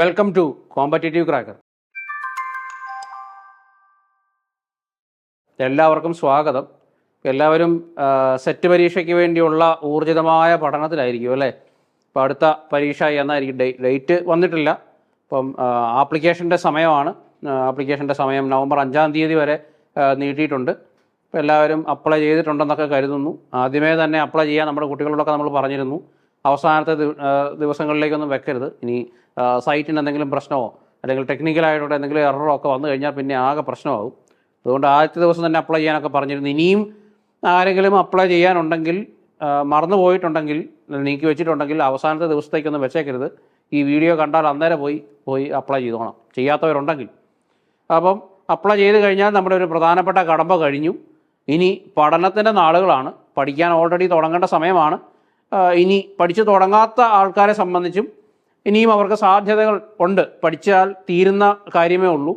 Welcome to competitive cracker. എല്ലാവർക്കും സ്വാഗതം. എല്ലാവരും സെറ്റ് പരീക്ഷയ്ക്ക് വേണ്ടിയുള്ള ഊർജിതമായ പഠനത്തിലായിരിക്കും അല്ലേ? ഇപ്പോൾ അടുത്ത പരീക്ഷ എന്നായിരിക്കും ഡേറ്റ് വന്നിട്ടില്ല. അപ്പം ആപ്ലിക്കേഷൻ്റെ സമയമാണ്. ആപ്ലിക്കേഷൻ്റെ സമയം നവംബർ 5-ാം തീയതി വരെ നീട്ടിയിട്ടുണ്ട്. അപ്പോൾ എല്ലാവരും അപ്ലൈ ചെയ്തിട്ടുണ്ടെന്നൊക്കെ കരുതുന്നു. ആദ്യമേ തന്നെ അപ്ലൈ ചെയ്യാൻ നമ്മുടെ കുട്ടികളോടൊക്കെ നമ്മൾ പറഞ്ഞിരുന്നു. അവസാനത്തെ ദിവസങ്ങളിലേക്കൊന്നും വെക്കരുത്. ഇനി സൈറ്റിന് എന്തെങ്കിലും പ്രശ്നമോ അല്ലെങ്കിൽ ടെക്നിക്കലായിട്ടുള്ള എന്തെങ്കിലും എററോ ഒക്കെ വന്നു കഴിഞ്ഞാൽ പിന്നെ ആകെ പ്രശ്നമാകും. അതുകൊണ്ട് ആദ്യത്തെ ദിവസം തന്നെ അപ്ലൈ ചെയ്യാനൊക്കെ പറഞ്ഞിരുന്നു. ഇനിയും ആരെങ്കിലും അപ്ലൈ ചെയ്യാനുണ്ടെങ്കിൽ, മറന്നു പോയിട്ടുണ്ടെങ്കിൽ, നീക്കി വെച്ചിട്ടുണ്ടെങ്കിൽ അവസാനത്തെ ദിവസത്തേക്കൊന്നും വെച്ചേക്കരുത്. ഈ വീഡിയോ കണ്ടാൽ അന്നേരം പോയി അപ്ലൈ ചെയ്തോണം, ചെയ്യാത്തവരുണ്ടെങ്കിൽ. അപ്പം അപ്ലൈ ചെയ്ത് കഴിഞ്ഞാൽ നമ്മുടെ ഒരു പ്രധാനപ്പെട്ട കടമ്പ കഴിഞ്ഞു. ഇനി പഠനത്തിൻ്റെ നാളുകളാണ്. പഠിക്കാൻ ഓൾറെഡി തുടങ്ങേണ്ട സമയമാണ്. ഇനി പഠിച്ചു തുടങ്ങാത്ത ആൾക്കാരെ സംബന്ധിച്ചും ഇനിയും അവർക്ക് സാധ്യതകൾ ഉണ്ട്. പഠിച്ചാൽ തീരുന്ന കാര്യമേ ഉള്ളൂ.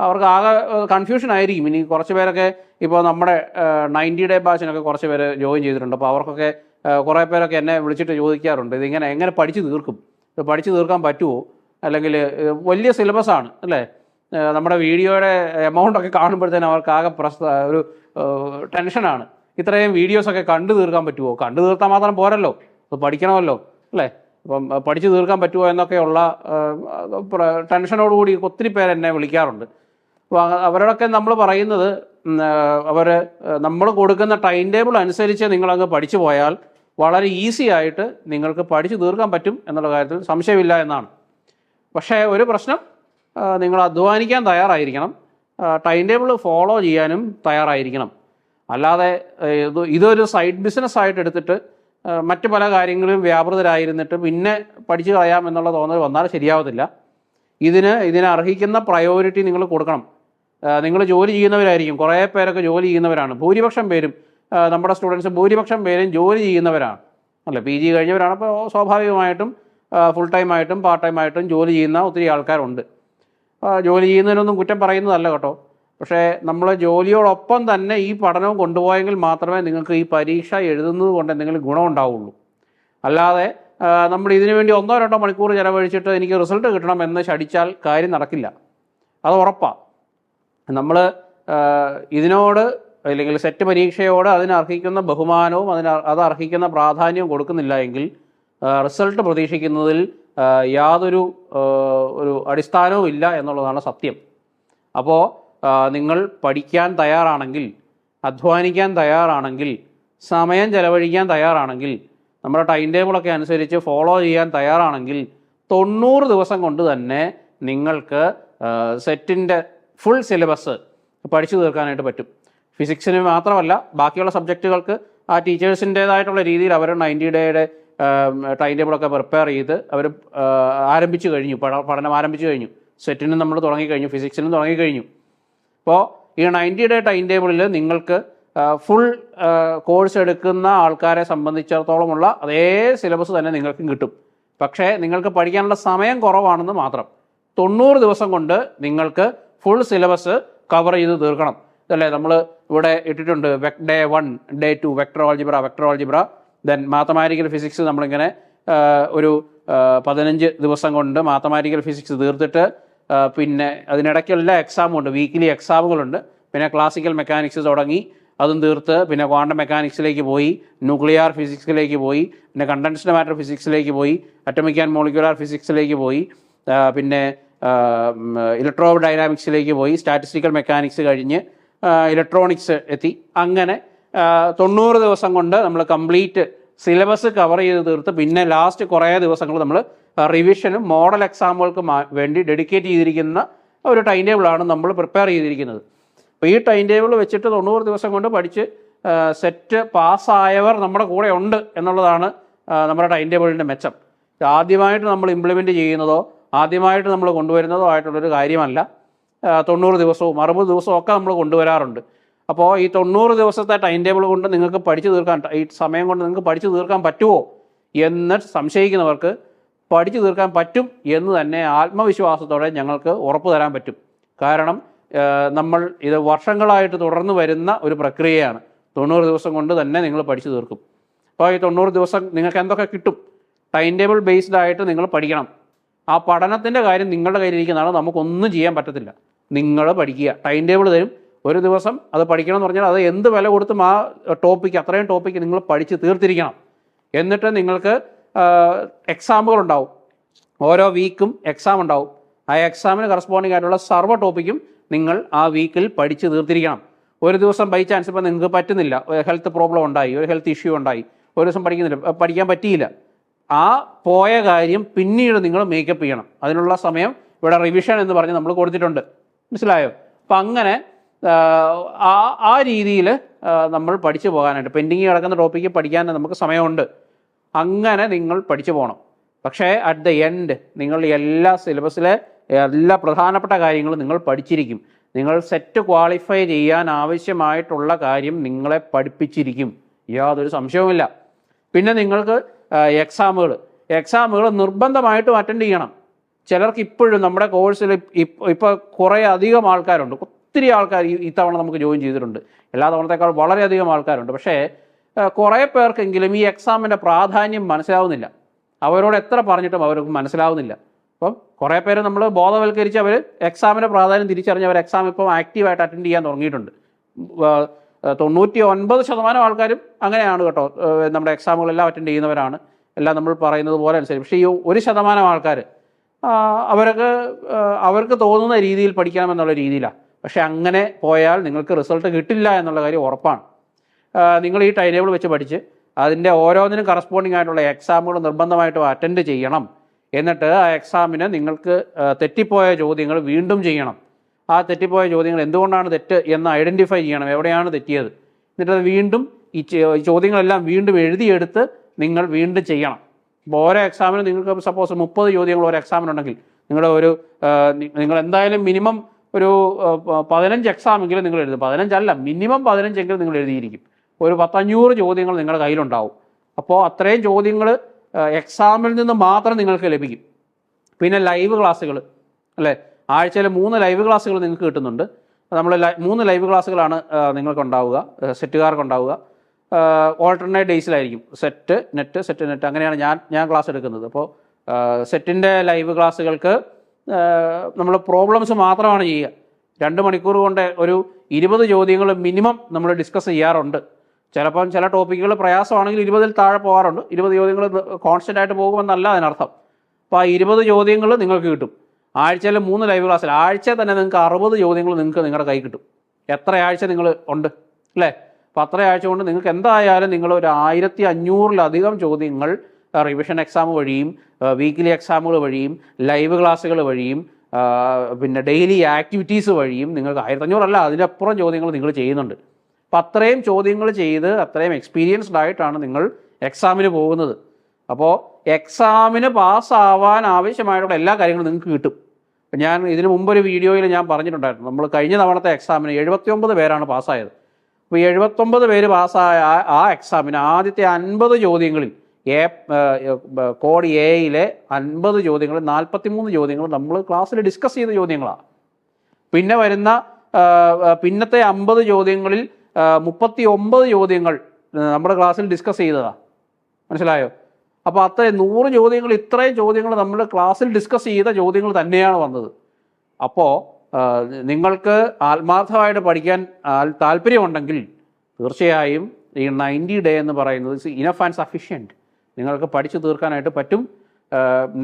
അവർക്ക് ആകെ കൺഫ്യൂഷൻ ആയിരിക്കും. ഇനി കുറച്ച് പേരൊക്കെ ഇപ്പോൾ നമ്മുടെ 90 ഡേ ബാച്ചിനൊക്കെ കുറച്ച് പേര് ജോയിൻ ചെയ്തിട്ടുണ്ട്. അപ്പോൾ അവർക്കൊക്കെ കുറേ പേരൊക്കെ എന്നെ വിളിച്ചിട്ട് ചോദിക്കാറുണ്ട്, ഇതിങ്ങനെ എങ്ങനെ പഠിച്ചു തീർക്കും, ഇത് പഠിച്ചു തീർക്കാൻ പറ്റുമോ? അല്ലെങ്കിൽ വലിയ സിലബസാണ് അല്ലേ? നമ്മുടെ വീഡിയോയുടെ എമൗണ്ടൊക്കെ കാണുമ്പോഴത്തേനും അവർക്ക് ആകെ ഒരു ടെൻഷനാണ്. ഇത്രയും വീഡിയോസൊക്കെ കണ്ടു തീർക്കാൻ പറ്റുമോ? കണ്ടു തീർത്താൽ മാത്രം പോരല്ലോ, അത് പഠിക്കണമല്ലോ അല്ലേ? അപ്പം പഠിച്ചു തീർക്കാൻ പറ്റുമോ എന്നൊക്കെയുള്ള ടെൻഷനോടുകൂടി ഒത്തിരി പേര് എന്നെ വിളിക്കാറുണ്ട്. അപ്പോൾ അവരോടൊക്കെ നമ്മൾ പറയുന്നത്, നമ്മൾ കൊടുക്കുന്ന ടൈം ടേബിൾ അനുസരിച്ച് നിങ്ങളങ്ങ് പഠിച്ചു പോയാൽ വളരെ ഈസി ആയിട്ട് നിങ്ങൾക്ക് പഠിച്ചു തീർക്കാൻ പറ്റും എന്നുള്ള കാര്യത്തിൽ സംശയമില്ല എന്നാണ്. പക്ഷേ ഒരു പ്രശ്നം, നിങ്ങൾ അധ്വാനിക്കാൻ തയ്യാറായിരിക്കണം, ടൈം ടേബിൾ ഫോളോ ചെയ്യാനും തയ്യാറായിരിക്കണം. അല്ലാതെ ഇതൊരു സൈഡ് ബിസിനസ്സായിട്ട് എടുത്തിട്ട് മറ്റ് പല കാര്യങ്ങളിലും വ്യാപൃതരായിരുന്നിട്ട് പിന്നെ പഠിച്ചു കളയാം എന്നുള്ള തോന്നൽ വന്നാൽ ശരിയാവത്തില്ല. ഇതിന് അർഹിക്കുന്ന പ്രയോറിറ്റി നിങ്ങൾ കൊടുക്കണം. നിങ്ങൾ ജോലി ചെയ്യുന്നവരായിരിക്കും, കുറേ പേരൊക്കെ ജോലി ചെയ്യുന്നവരാണ്. ഭൂരിപക്ഷം പേരും നമ്മുടെ സ്റ്റുഡൻസ് ഭൂരിപക്ഷം പേരും ജോലി ചെയ്യുന്നവരാണ് അല്ലേ? PG കഴിഞ്ഞവരാണ്. അപ്പോൾ സ്വാഭാവികമായിട്ടും ഫുൾ ടൈമായിട്ടും പാർട്ട് ടൈമായിട്ടും ജോലി ചെയ്യുന്ന ഒത്തിരി ആൾക്കാരുണ്ട്. ജോലി ചെയ്യുന്നതിനൊന്നും കുറ്റം പറയുന്നതല്ല കേട്ടോ. പക്ഷേ നമ്മൾ ജോലിയോടൊപ്പം തന്നെ ഈ പഠനവും കൊണ്ടുപോയെങ്കിൽ മാത്രമേ നിങ്ങൾക്ക് ഈ പരീക്ഷ എഴുതുന്നത് കൊണ്ട് എന്തെങ്കിലും ഗുണമുണ്ടാവുള്ളൂ. അല്ലാതെ നമ്മൾ ഇതിനു വേണ്ടി 1-2 മണിക്കൂർ ചിലവഴിച്ചിട്ട് എനിക്ക് റിസൾട്ട് കിട്ടണം എന്ന് ശടിച്ചാൽ കാര്യം നടക്കില്ല, അത് ഉറപ്പാണ്. നമ്മൾ ഇതിനോട് അല്ലെങ്കിൽ സെറ്റ് പരീക്ഷയോട് അതിനർഹിക്കുന്ന ബഹുമാനവും അത് അർഹിക്കുന്ന പ്രാധാന്യവും കൊടുക്കുന്നില്ല എങ്കിൽ റിസൾട്ട് പ്രതീക്ഷിക്കുന്നതിൽ യാതൊരു അടിസ്ഥാനവും ഇല്ല എന്നുള്ളതാണ് സത്യം. അപ്പോൾ നിങ്ങൾ പഠിക്കാൻ തയ്യാറാണെങ്കിൽ, അധ്വാനിക്കാൻ തയ്യാറാണെങ്കിൽ, സമയം ചെലവഴിക്കാൻ തയ്യാറാണെങ്കിൽ, നമ്മുടെ ടൈം ടേബിളൊക്കെ അനുസരിച്ച് ഫോളോ ചെയ്യാൻ തയ്യാറാണെങ്കിൽ 90 ദിവസം കൊണ്ട് തന്നെ നിങ്ങൾക്ക് സെറ്റിൻ്റെ ഫുൾ സിലബസ് പഠിച്ചു തീർക്കാനായിട്ട് പറ്റും. ഫിസിക്സിന് മാത്രമല്ല, ബാക്കിയുള്ള സബ്ജക്റ്റുകൾക്ക് ആ ടീച്ചേഴ്സിൻ്റേതായിട്ടുള്ള രീതിയിൽ അവർ 90 ഡേയുടെ ടൈം ടേബിളൊക്കെ പ്രിപ്പയർ ചെയ്ത് അവർ ആരംഭിച്ചു കഴിഞ്ഞു, പഠനം ആരംഭിച്ചു കഴിഞ്ഞു. സെറ്റിനും നമ്മൾ തുടങ്ങിക്കഴിഞ്ഞു, ഫിസിക്സിനും തുടങ്ങിക്കഴിഞ്ഞു. അപ്പോൾ ഈ 90 ഡേ ടൈം ടേബിളിൽ നിങ്ങൾക്ക് ഫുൾ കോഴ്സ് എടുക്കുന്ന ആൾക്കാരെ സംബന്ധിച്ചിടത്തോളമുള്ള അതേ സിലബസ് തന്നെ നിങ്ങൾക്കും കിട്ടും. പക്ഷേ നിങ്ങൾക്ക് പഠിക്കാനുള്ള സമയം കുറവാണെന്ന് മാത്രം. 90 ദിവസം കൊണ്ട് നിങ്ങൾക്ക് ഫുൾ സിലബസ് കവർ ചെയ്ത് തീർക്കണം. ഇതല്ലേ നമ്മൾ ഇവിടെ ഇട്ടിട്ടുണ്ട്. Day 1, day 2 vector algebra, then mathematical physics നമ്മളിങ്ങനെ ഒരു 15 ദിവസം കൊണ്ട് മാത്തമാറ്റിക്കൽ ഫിസിക്സ് തീർത്തിട്ട് പിന്നെ അതിനിടയ്ക്കെല്ലാം എക്സാമുണ്ട്, വീക്കിലി എക്സാമുകളുണ്ട്. പിന്നെ ക്ലാസിക്കൽ മെക്കാനിക്സ് തുടങ്ങി, അതും തീർത്ത് പിന്നെ ക്വാണ്ടം മെക്കാനിക്സിലേക്ക് പോയി, ന്യൂക്ലിയർ ഫിസിക്സിലേക്ക് പോയി, പിന്നെ കണ്ടൻസ്ഡ് മാറ്റർ ഫിസിക്സിലേക്ക് പോയി, അറ്റോമിക് ആൻഡ് മോളിക്യുലർ ഫിസിക്സിലേക്ക് പോയി, പിന്നെ ഇലക്ട്രോ ഡൈനാമിക്സിലേക്ക് പോയി, സ്റ്റാറ്റിസ്റ്റിക്കൽ മെക്കാനിക്സ് കഴിഞ്ഞ് ഇലക്ട്രോണിക്സ് എത്തി. അങ്ങനെ 90 ദിവസം കൊണ്ട് നമ്മൾ കംപ്ലീറ്റ് സിലബസ് കവർ ചെയ്ത് തീർത്ത് പിന്നെ ലാസ്റ്റ് കുറേ ദിവസങ്ങൾ നമ്മൾ റിവിഷനും മോഡൽ എക്സാമുകൾക്ക് വേണ്ടി ഡെഡിക്കേറ്റ് ചെയ്തിരിക്കുന്ന ഒരു ടൈം ടേബിളാണ് നമ്മൾ പ്രിപ്പയർ ചെയ്തിരിക്കുന്നത്. അപ്പോൾ ഈ ടൈം ടേബിൾ വെച്ചിട്ട് 90 ദിവസം കൊണ്ട് പഠിച്ച് സെറ്റ് പാസ്സായവർ നമ്മുടെ കൂടെ ഉണ്ട് എന്നുള്ളതാണ് നമ്മുടെ ടൈം ടേബിളിൻ്റെ മെച്ചം. ആദ്യമായിട്ട് നമ്മൾ ഇംപ്ലിമെൻറ്റ് ചെയ്യുന്നതോ ആദ്യമായിട്ട് നമ്മൾ കൊണ്ടുവരുന്നതോ ആയിട്ടുള്ളൊരു കാര്യമല്ല. 90 ദിവസവും 60 ദിവസവും ഒക്കെ നമ്മൾ കൊണ്ടുവരാറുണ്ട്. അപ്പോൾ ഈ 90 ദിവസത്തെ ടൈം ടേബിൾ കൊണ്ട് നിങ്ങൾക്ക് പഠിച്ചു തീർക്കാൻ, ഈ സമയം കൊണ്ട് നിങ്ങൾക്ക് പഠിച്ചു തീർക്കാൻ പറ്റുമോ എന്ന് സംശയിക്കുന്നവർക്ക് പഠിച്ചു തീർക്കാൻ പറ്റും എന്ന് തന്നെ ആത്മവിശ്വാസത്തോടെ ഞങ്ങൾക്ക് ഉറപ്പ് തരാൻ പറ്റും. കാരണം നമ്മൾ ഇത് വർഷങ്ങളായിട്ട് തുടർന്ന് വരുന്ന ഒരു പ്രക്രിയയാണ്. 90 ദിവസം കൊണ്ട് തന്നെ നിങ്ങൾ പഠിച്ചു തീർക്കും. അപ്പോൾ ഈ 90 ദിവസം നിങ്ങൾക്ക് എന്തൊക്കെ കിട്ടും? ടൈം ടേബിൾ ബേസ്ഡ് ആയിട്ട് നിങ്ങൾ പഠിക്കണം. ആ പഠനത്തിൻ്റെ കാര്യം നിങ്ങളുടെ കയ്യിലിരിക്കുന്നതാണ്, നമുക്കൊന്നും ചെയ്യാൻ പറ്റത്തില്ല. നിങ്ങൾ പഠിക്കുക, ടൈം ടേബിൾ തരും, ഒരു ദിവസം അത് പഠിക്കണം എന്ന് പറഞ്ഞാൽ അത് എന്ത് വില കൊടുത്തും ആ ടോപ്പിക്ക്, അത്രയും ടോപ്പിക്ക് നിങ്ങൾ പഠിച്ച് തീർത്തിരിക്കണം. എന്നിട്ട് നിങ്ങൾക്ക് എക്സാമുകളുണ്ടാവും, ഓരോ വീക്കും എക്സാം ഉണ്ടാവും. ആ എക്സാമിന് കറസ്പോണ്ടിങ് ആയിട്ടുള്ള സർവ്വ ടോപ്പിക്കും നിങ്ങൾ ആ വീക്കിൽ പഠിച്ച് തീർത്തിരിക്കണം. ഒരു ദിവസം ബൈ ചാൻസ് ഇപ്പോൾ നിങ്ങൾക്ക് പറ്റുന്നില്ല, ഹെൽത്ത് പ്രോബ്ലം ഉണ്ടായി, ഒരു ഹെൽത്ത് ഇഷ്യൂ ഉണ്ടായി, ഒരു ദിവസം പഠിക്കാൻ പറ്റിയില്ല, ആ പോയ കാര്യം പിന്നീട് നിങ്ങൾ മേക്കപ്പ് ചെയ്യണം. അതിനുള്ള സമയം ഇവിടെ റിവിഷൻ എന്ന് പറഞ്ഞ് നമ്മൾ കൊടുത്തിട്ടുണ്ട്. മനസ്സിലായോ? അപ്പം അങ്ങനെ ആ രീതിയിൽ നമ്മൾ പഠിച്ചു പോകാനായിട്ട്, പെൻഡിങ് കിടക്കുന്ന ടോപ്പിക്ക് പഠിക്കാൻ നമുക്ക് സമയമുണ്ട്. അങ്ങനെ നിങ്ങൾ പഠിച്ചു പോകണം. പക്ഷേ അറ്റ് ദ എൻഡ് നിങ്ങൾ എല്ലാ സിലബസിലെ എല്ലാ പ്രധാനപ്പെട്ട കാര്യങ്ങളും നിങ്ങൾ പഠിച്ചിരിക്കും. നിങ്ങൾ സെറ്റ് ക്വാളിഫൈ ചെയ്യാൻ ആവശ്യമായിട്ടുള്ള കാര്യം നിങ്ങളെ പഠിപ്പിച്ചിരിക്കും, യാതൊരു സംശയവുമില്ല. പിന്നെ നിങ്ങൾക്ക് എക്സാമുകൾ നിർബന്ധമായിട്ടും അറ്റൻഡ് ചെയ്യണം. ചിലർക്ക് ഇപ്പോഴും നമ്മുടെ കോഴ്സിൽ ഇപ്പോൾ കുറേ അധികം ആൾക്കാരുണ്ട്, ഒത്തിരി ആൾക്കാർ ഇത്തവണ നമുക്ക് ജോയിൻ ചെയ്തിട്ടുണ്ട്, എല്ലാ തവണത്തേക്കാൾ വളരെയധികം ആൾക്കാരുണ്ട്. പക്ഷേ കുറേ പേർക്കെങ്കിലും ഈ എക്സാമിൻ്റെ പ്രാധാന്യം മനസ്സിലാവുന്നില്ല. അവരോട് എത്ര പറഞ്ഞിട്ടും അവർക്ക് മനസ്സിലാവുന്നില്ല. അപ്പം കുറേ പേര് നമ്മൾ ബോധവൽക്കരിച്ച് അവർ എക്സാമിൻ്റെ പ്രാധാന്യം തിരിച്ചറിഞ്ഞ് അവർ എക്സാം ഇപ്പം ആക്റ്റീവായിട്ട് അറ്റൻഡ് ചെയ്യാൻ തുടങ്ങിയിട്ടുണ്ട്. 99% ആൾക്കാരും അങ്ങനെയാണ് കേട്ടോ, നമ്മുടെ എക്സാമുകളെല്ലാം അറ്റൻഡ് ചെയ്യുന്നവരാണ്, എല്ലാം നമ്മൾ പറയുന്നത് പോലെ അനുസരിച്ച്. പക്ഷേ ഈ 1% ആൾക്കാർ അവർക്ക് തോന്നുന്ന രീതിയിൽ പഠിക്കണമെന്നുള്ള രീതിയിലാണ്. പക്ഷേ അങ്ങനെ പോയാൽ നിങ്ങൾക്ക് റിസൾട്ട് കിട്ടില്ല എന്നുള്ള കാര്യം ഉറപ്പാണ്. നിങ്ങൾ ഈ ടൈം ടേബിൾ വെച്ച് പഠിച്ച് അതിൻ്റെ ഓരോന്നിനും കറസ്പോണ്ടിങ് ആയിട്ടുള്ള എക്സാമുകൾ നിർബന്ധമായിട്ടും അറ്റൻഡ് ചെയ്യണം. എന്നിട്ട് ആ എക്സാമിന് നിങ്ങൾക്ക് തെറ്റിപ്പോയ ചോദ്യങ്ങൾ വീണ്ടും ചെയ്യണം. ആ തെറ്റിപ്പോയ ചോദ്യങ്ങൾ എന്തുകൊണ്ടാണ് തെറ്റ് എന്ന് ഐഡൻറ്റിഫൈ ചെയ്യണം, എവിടെയാണ് തെറ്റിയത്. എന്നിട്ടത് വീണ്ടും ഈ ചോദ്യങ്ങളെല്ലാം വീണ്ടും എഴുതിയെടുത്ത് നിങ്ങൾ വീണ്ടും ചെയ്യണം. ഇപ്പോൾ ഓരോ എക്സാമിന് നിങ്ങൾക്ക് സപ്പോസ് 30 ചോദ്യങ്ങൾ ഒരു എക്സാമിനുണ്ടെങ്കിൽ നിങ്ങൾ എന്തായാലും മിനിമം ഒരു 15 എക്സാമെങ്കിലും നിങ്ങൾ എഴുതും. 15 അല്ല, മിനിമം 15 എങ്കിലും നിങ്ങൾ എഴുതിയിരിക്കും. ഒരു 100-500 ചോദ്യങ്ങൾ നിങ്ങളുടെ കയ്യിലുണ്ടാവും. അപ്പോൾ അത്രയും ചോദ്യങ്ങൾ എക്സാമിൽ നിന്ന് മാത്രം നിങ്ങൾക്ക് ലഭിക്കും. പിന്നെ ലൈവ് ക്ലാസ്സുകൾ അല്ലേ, ആഴ്ചയിൽ 3 ലൈവ് ക്ലാസ്സുകൾ നിങ്ങൾക്ക് കിട്ടുന്നുണ്ട്. നമ്മൾ 3 ലൈവ് ക്ലാസ്സുകളാണ് നിങ്ങൾക്കുണ്ടാവുക, സെറ്റുകാർക്കുണ്ടാവുക. ഓൾട്ടർനേറ്റ് ഡേയ്സിലായിരിക്കും, സെറ്റ് നെറ്റ് അങ്ങനെയാണ് ഞാൻ ക്ലാസ് എടുക്കുന്നത്. അപ്പോൾ സെറ്റിൻ്റെ ലൈവ് ക്ലാസ്സുകൾക്ക് നമ്മൾ പ്രോബ്ലംസ് മാത്രമാണ് ചെയ്യുക. 2 മണിക്കൂർ കൊണ്ട് ഒരു 20 ചോദ്യങ്ങൾ മിനിമം നമ്മൾ ഡിസ്കസ് ചെയ്യാറുണ്ട്. ചിലപ്പം ചില ടോപ്പിക്കുകൾ പ്രയാസമാണെങ്കിൽ 20-ൽ താഴെ പോകാറുണ്ട്. 20 ചോദ്യങ്ങൾ കോൺസ്റ്റൻ്റ് ആയിട്ട് പോകുമെന്നല്ല അതിനർത്ഥം. അപ്പോൾ ആ 20 ചോദ്യങ്ങൾ നിങ്ങൾക്ക് കിട്ടും. ആഴ്ചയിൽ 3 ലൈവ് ക്ലാസ്സിൽ ആഴ്ചയിൽ തന്നെ നിങ്ങൾക്ക് 60 ചോദ്യങ്ങൾ നിങ്ങളുടെ കൈ കിട്ടും. എത്ര ആഴ്ച നിങ്ങൾ ഉണ്ട് അല്ലേ? അപ്പോൾ അത്ര ആഴ്ച കൊണ്ട് നിങ്ങൾക്ക് എന്തായാലും നിങ്ങൾ ഒരു 1500-ലധികം ചോദ്യങ്ങൾ റിവിഷൻ എക്സാം വഴിയും വീക്കിലി എക്സാമുകൾ വഴിയും ലൈവ് ക്ലാസ്സുകൾ വഴിയും പിന്നെ ഡെയിലി ആക്ടിവിറ്റീസ് വഴിയും നിങ്ങൾക്ക് 1500 അല്ല അതിനപ്പുറം ചോദ്യങ്ങൾ നിങ്ങൾ ചെയ്യുന്നുണ്ട്. അപ്പം അത്രയും ചോദ്യങ്ങൾ ചെയ്ത് അത്രയും എക്സ്പീരിയൻസ്ഡ് ആയിട്ടാണ് നിങ്ങൾ എക്സാമിന് പോകുന്നത്. അപ്പോൾ എക്സാമിന് പാസ്സാവാൻ ആവശ്യമായിട്ടുള്ള എല്ലാ കാര്യങ്ങളും നിങ്ങൾക്ക് കിട്ടും. ഞാൻ ഇതിനു മുമ്പൊരു വീഡിയോയിൽ ഞാൻ പറഞ്ഞിട്ടുണ്ടായിരുന്നു, നമ്മൾ കഴിഞ്ഞ തവണത്തെ എക്സാമിന് 79 പേരാണ് പാസ്സായത്. അപ്പോൾ 79 പേര് പാസ്സായ ആ എക്സാമിന് ആദ്യത്തെ 50 ചോദ്യങ്ങളിൽ കോഡ് എയിലെ 50 ചോദ്യങ്ങളിൽ 43 ചോദ്യങ്ങൾ നമ്മൾ ക്ലാസ്സിൽ ഡിസ്കസ് ചെയ്ത ചോദ്യങ്ങളാണ്. പിന്നെ വരുന്ന പിന്നത്തെ 50 ചോദ്യങ്ങളിൽ 39 ചോദ്യങ്ങൾ നമ്മുടെ ക്ലാസ്സിൽ ഡിസ്കസ് ചെയ്തതാണ്. മനസ്സിലായോ? അപ്പോൾ അത്രയും 100 ചോദ്യങ്ങൾ, ഇത്രയും ചോദ്യങ്ങൾ നമ്മൾ ക്ലാസ്സിൽ ഡിസ്കസ് ചെയ്ത ചോദ്യങ്ങൾ തന്നെയാണ് വന്നത്. അപ്പോൾ നിങ്ങൾക്ക് ആത്മാർത്ഥമായിട്ട് പഠിക്കാൻ താല്പര്യമുണ്ടെങ്കിൽ തീർച്ചയായും ഈ 90 ഡേ എന്ന് പറയുന്നത് ഇനഫ് ആൻഡ് സഫിഷ്യൻറ്റ്, നിങ്ങൾക്ക് പഠിച്ചു തീർക്കാനായിട്ട് പറ്റും.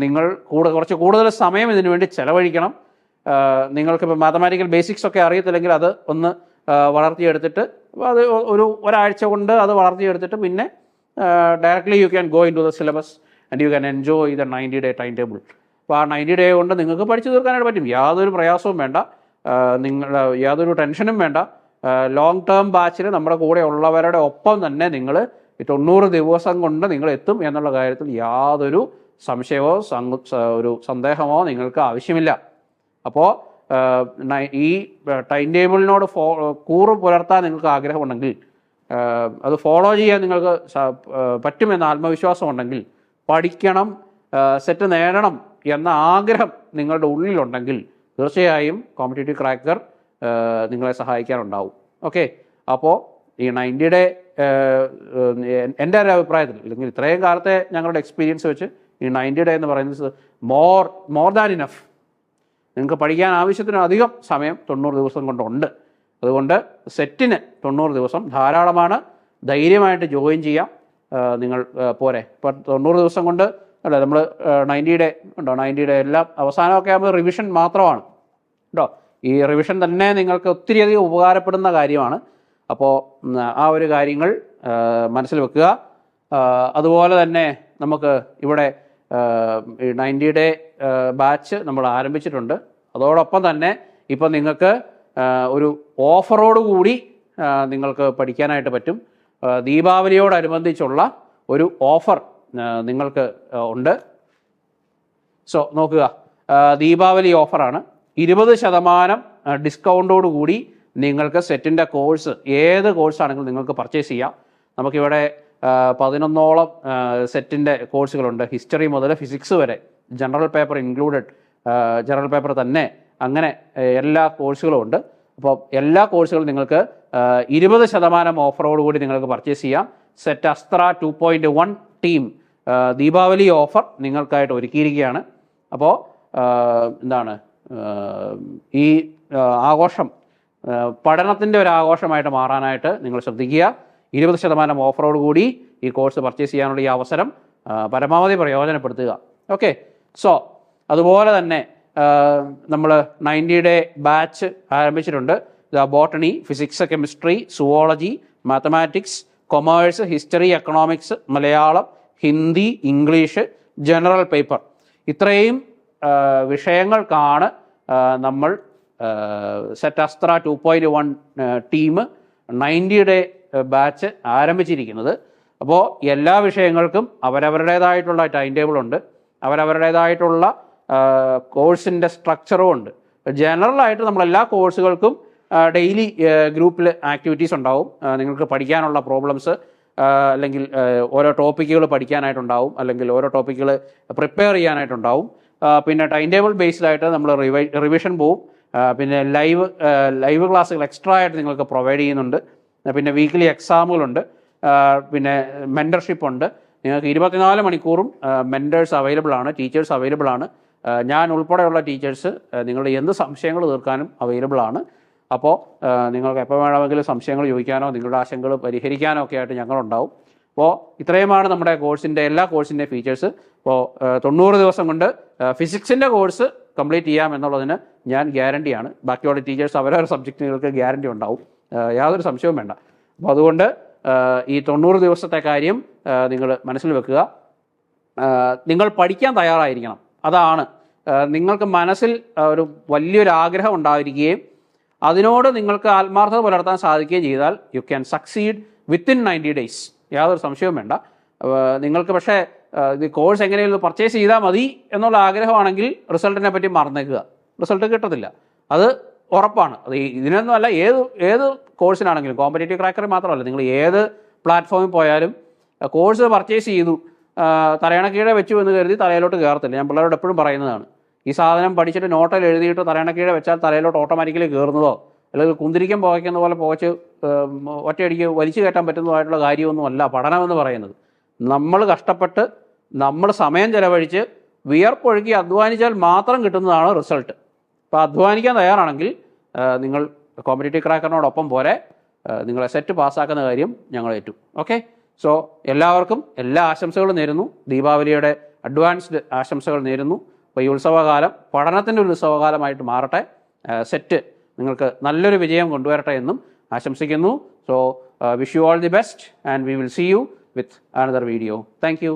നിങ്ങൾ കുറച്ച് കൂടുതൽ സമയം ഇതിനു വേണ്ടി ചിലവഴിക്കണം. നിങ്ങൾക്കിപ്പോൾ മാത്തമാറ്റിക്കൽ ബേസിക്സ് ഒക്കെ അറിയത്തില്ലെങ്കിൽ അത് ഒന്ന് വളർത്തിയെടുത്തിട്ട് അത് ഒരാഴ്ച കൊണ്ട് അത് വളർത്തിയെടുത്തിട്ട് പിന്നെ directly you can go into the syllabus and you can enjoy the 90 day time table. അപ്പോൾ ആ 90 ഡേ കൊണ്ട് നിങ്ങൾക്ക് പഠിച്ചു തീർക്കാനായിട്ട് പറ്റും. യാതൊരു പ്രയാസവും വേണ്ട, യാതൊരു ടെൻഷനും വേണ്ട. ലോങ് ടേം ബാച്ചിൽ നമ്മുടെ കൂടെ ഉള്ളവരുടെ ഒപ്പം തന്നെ നിങ്ങൾ 90 ദിവസം കൊണ്ട് നിങ്ങൾ എത്തും എന്നുള്ള കാര്യത്തിൽ യാതൊരു സംശയമോ ഒരു സന്ദേഹമോ നിങ്ങൾക്ക് ആവശ്യമില്ല. അപ്പോൾ ഈ ടൈം ടേബിളിനോട് കൂറ് പുലർത്താൻ നിങ്ങൾക്ക് ആഗ്രഹമുണ്ടെങ്കിൽ, അത് ഫോളോ ചെയ്യാൻ നിങ്ങൾക്ക് പറ്റുമെന്ന ആത്മവിശ്വാസം ഉണ്ടെങ്കിൽ, പഠിക്കണം, സെറ്റ് നേടണം എന്ന ആഗ്രഹം നിങ്ങളുടെ ഉള്ളിലുണ്ടെങ്കിൽ തീർച്ചയായും കോമ്പറ്റേറ്റീവ് ക്രാക്കർ നിങ്ങളെ സഹായിക്കാനുണ്ടാവും. ഓക്കെ, അപ്പോൾ ഈ 90 ഡേ എൻ്റെ ഒരു അഭിപ്രായത്തിൽ, അല്ലെങ്കിൽ ഇത്രയും കാലത്തെ ഞങ്ങളുടെ എക്സ്പീരിയൻസ് വെച്ച് ഈ 90 ഡേ എന്ന് പറയുന്നത് മോർ ദാൻ ഇനഫ്. നിങ്ങൾക്ക് പഠിക്കാൻ ആവശ്യത്തിന് അധികം സമയം 90 ദിവസം കൊണ്ടുണ്ട്. അതുകൊണ്ട് സെറ്റിന് 90 ദിവസം ധാരാളമാണ്. ധൈര്യമായിട്ട് ജോയിൻ ചെയ്യാം. നിങ്ങൾ പോരെ. ഇപ്പോൾ 90 ദിവസം കൊണ്ട് അല്ലേ നമ്മൾ 90 ഡേ ഉണ്ടോ, 90 ഡേ എല്ലാം അവസാനമൊക്കെ ആകുമ്പോൾ റിവിഷൻ മാത്രമാണ് കേട്ടോ. ഈ റിവിഷൻ തന്നെ നിങ്ങൾക്ക് ഒത്തിരിയധികം ഉപകാരപ്പെടുന്ന കാര്യമാണ്. അപ്പോൾ ആ ഒരു കാര്യങ്ങൾ മനസ്സിൽ വെക്കുക. അതുപോലെ തന്നെ നമുക്ക് ഇവിടെ ഈ 90 ഡേ ബാച്ച് നമ്മൾ ആരംഭിച്ചിട്ടുണ്ട്. അതോടൊപ്പം തന്നെ ഇപ്പം നിങ്ങൾക്ക് ഒരു ഓഫറോട് കൂടി നിങ്ങൾക്ക് പഠിക്കാനായിട്ട് പറ്റും. ദീപാവലിയോടനുബന്ധിച്ചുള്ള ഒരു ഓഫർ നിങ്ങൾക്ക് ഉണ്ട്. സോ നോക്കുക, ദീപാവലി ഓഫറാണ്. 20% ഡിസ്കൗണ്ടോട് കൂടി നിങ്ങൾക്ക് സെറ്റിൻ്റെ കോഴ്സ്, ഏത് കോഴ്സാണെങ്കിലും നിങ്ങൾക്ക് പർച്ചേസ് ചെയ്യാം. നമുക്കിവിടെ 11ഓളം സെറ്റിൻ്റെ കോഴ്സുകളുണ്ട്. ഹിസ്റ്ററി മുതൽ ഫിസിക്സ് വരെ, general paper included, general paper തന്നെ, അങ്ങനെ എല്ലാ കോഴ്സുകളും ഉണ്ട്. അപ്പോൾ എല്ലാ കോഴ്സുകളും നിങ്ങൾക്ക് 20% ഓഫറോടുകൂടി നിങ്ങൾക്ക് പർച്ചേസ് ചെയ്യാം. സെറ്റ് അസ്ത്ര 2.1 ടീം ദീപാവലി ഓഫർ നിങ്ങൾക്കായിട്ട് ഒരുക്കിയിരിക്കുകയാണ്. അപ്പോൾ എന്താണ് ഈ ആഘോഷം പഠനത്തിൻ്റെ ഒരു ആഘോഷമായിട്ട് മാറാനായിട്ട് നിങ്ങൾ ശ്രദ്ധിക്കുക. 20% ഓഫറോടുകൂടി ഈ കോഴ്സ് പർച്ചേസ് ചെയ്യാനുള്ള ഈ അവസരം പരമാവധി പ്രയോജനപ്പെടുത്തുക. ഓക്കെ. സോ അതുപോലെ തന്നെ നമ്മൾ 90 ഡേ ബാച്ച് ആരംഭിച്ചിട്ടുണ്ട്. Botany, physics, chemistry, zoology, mathematics, commerce, history, economics, Malayalam, Hindi, English, general paper, ഇത്രയും വിഷയങ്ങൾക്കാണ് നമ്മൾ സെറ്റ് അസ്ത്ര 2.1 ടീം 90 ഡേ ബാച്ച് ആരംഭിച്ചിരിക്കുന്നത്. അപ്പോൾ എല്ലാ വിഷയങ്ങൾക്കും അവരവരുടേതായിട്ടുള്ള ടൈം ടേബിളുണ്ട്, അവരവരുടേതായിട്ടുള്ള കോഴ്സിൻ്റെ സ്ട്രക്ചറും ഉണ്ട്. ജനറലായിട്ട് നമ്മളെല്ലാ കോഴ്സുകൾക്കും ഡെയിലി ഗ്രൂപ്പിൽ ആക്ടിവിറ്റീസ് ഉണ്ടാവും. നിങ്ങൾക്ക് പഠിക്കാനുള്ള പ്രോബ്ലംസ് അല്ലെങ്കിൽ ഓരോ ടോപ്പിക്കുകൾ പഠിക്കാനായിട്ടുണ്ടാവും, അല്ലെങ്കിൽ ഓരോ ടോപ്പിക്കുകൾ പ്രിപ്പയർ ചെയ്യാനായിട്ടുണ്ടാവും. പിന്നെ ടൈം ടേബിൾ ബേസ്ഡായിട്ട് നമ്മൾ റിവിഷൻ പോവും. പിന്നെ ലൈവ് ക്ലാസ്സുകൾ എക്സ്ട്രാ ആയിട്ട് നിങ്ങൾക്ക് പ്രൊവൈഡ് ചെയ്യുന്നുണ്ട്. പിന്നെ വീക്ക്ലി എക്സാമുകളുണ്ട്. പിന്നെ മെൻറ്റർഷിപ്പ് ഉണ്ട്. നിങ്ങൾക്ക് 24 മണിക്കൂറും മെൻറ്റേഴ്സ് അവൈലബിൾ ആണ്, ടീച്ചേഴ്സ് അവൈലബിൾ ആണ്. ഞാൻ ഉൾപ്പെടെയുള്ള ടീച്ചേഴ്സ് നിങ്ങളുടെ എന്ത് സംശയങ്ങൾ തീർക്കാനും അവൈലബിൾ ആണ്. അപ്പോൾ നിങ്ങൾക്ക് എപ്പോൾ വേണമെങ്കിലും സംശയങ്ങൾ ചോദിക്കാനോ നിങ്ങളുടെ ആശങ്കകൾ പരിഹരിക്കാനോ ഒക്കെ ആയിട്ട് ഞങ്ങളുണ്ടാവും. അപ്പോൾ ഇത്രയുമാണ് നമ്മുടെ എല്ലാ കോഴ്സിൻ്റെ ഫീച്ചേഴ്സ്. അപ്പോൾ 90 ദിവസം കൊണ്ട് ഫിസിക്സിൻ്റെ കോഴ്സ് കംപ്ലീറ്റ് ചെയ്യാം എന്നുള്ളതിന് ഞാൻ ഗ്യാരണ്ടിയാണ്. ബാക്കിയുള്ള ടീച്ചേഴ്സ് അവരവരുടെ സബ്ജക്റ്റുകൾക്ക് ഗ്യാരണ്ടി ഉണ്ടാവും, യാതൊരു സംശയവും വേണ്ട. അപ്പോൾ അതുകൊണ്ട് ഈ 90 ദിവസത്തെ കാര്യം നിങ്ങൾ മനസ്സിൽ വെക്കുക. നിങ്ങൾ പഠിക്കാൻ തയ്യാറായിരിക്കണം. അതാണ് നിങ്ങൾക്ക് മനസ്സിൽ ഒരു വലിയൊരു ആഗ്രഹം ഉണ്ടായിരിക്കുകയും അതിനോട് നിങ്ങൾക്ക് ആത്മാർത്ഥത പുലർത്താൻ സാധിക്കുകയും ചെയ്താൽ you can succeed within 90 days, യാതൊരു സംശയവും വേണ്ട. നിങ്ങൾക്ക് പക്ഷേ ഇത് കോഴ്സ് എങ്ങനെയും പർച്ചേസ് ചെയ്താൽ മതി എന്നുള്ള ആഗ്രഹമാണെങ്കിൽ റിസൾട്ടിനെ പറ്റി മറന്നേക്കുക. റിസൾട്ട് കിട്ടത്തില്ല, അത് ഉറപ്പാണ്. അത് ഇതിനൊന്നും അല്ല, ഏത് കോഴ്സിനാണെങ്കിലും, കോമ്പറ്റേറ്റീവ് ക്രാക്കറി മാത്രമല്ല, നിങ്ങൾ ഏത് പ്ലാറ്റ്ഫോമിൽ പോയാലും കോഴ്സ് പർച്ചേസ് ചെയ്തു തലയണക്കീഴെ വെച്ചു എന്ന് കരുതി തലയിലോട്ട് കയറത്തില്ല. ഞാൻ പിള്ളേരോട് എപ്പോഴും പറയുന്നതാണ്, ഈ സാധനം പഠിച്ചിട്ട് നോട്ടിൽ എഴുതിയിട്ട് തലയണക്കീഴെ വെച്ചാൽ തലയിലോട്ട് ഓട്ടോമാറ്റിക്കലി കയറുന്നതോ അല്ലെങ്കിൽ കുന്തിരിക്കം പുകയ്ക്കുന്ന പോലെ പുകച്ച് ഒറ്റയടിക്ക് വലിച്ചു കയറ്റാൻ പറ്റുന്നതായിട്ടുള്ള കാര്യമൊന്നുമല്ല പഠനം എന്ന് പറയുന്നത്. നമ്മൾ കഷ്ടപ്പെട്ട് നമ്മൾ സമയം ചെലവഴിച്ച് വിയർപ്പൊഴുക്കി അധ്വാനിച്ചാൽ മാത്രം കിട്ടുന്നതാണ് റിസൾട്ട്. അപ്പോൾ അധ്വാനിക്കാൻ തയ്യാറാണെങ്കിൽ നിങ്ങൾ കോമ്പറ്റേറ്റീവ് ക്രാക്കറിനോടൊപ്പം പോരെ, നിങ്ങളെ സെറ്റ് പാസ്സാക്കുന്ന കാര്യം ഞങ്ങൾ ഏറ്റു. ഓക്കെ. സോ എല്ലാവർക്കും എല്ലാ ആശംസകളും നേരുന്നു. ദീപാവലിയുടെ അഡ്വാൻസ്ഡ് ആശംസകൾ നേരുന്നു. അപ്പോൾ ഈ ഉത്സവകാലം പഠനത്തിൻ്റെ ഒരു ഉത്സവകാലമായിട്ട് മാറട്ടെ. സെറ്റ് നിങ്ങൾക്ക് നല്ലൊരു വിജയം കൊണ്ടുവരട്ടെ എന്നും ആശംസിക്കുന്നു. So wish you all the best and we will see you with another video. Thank you.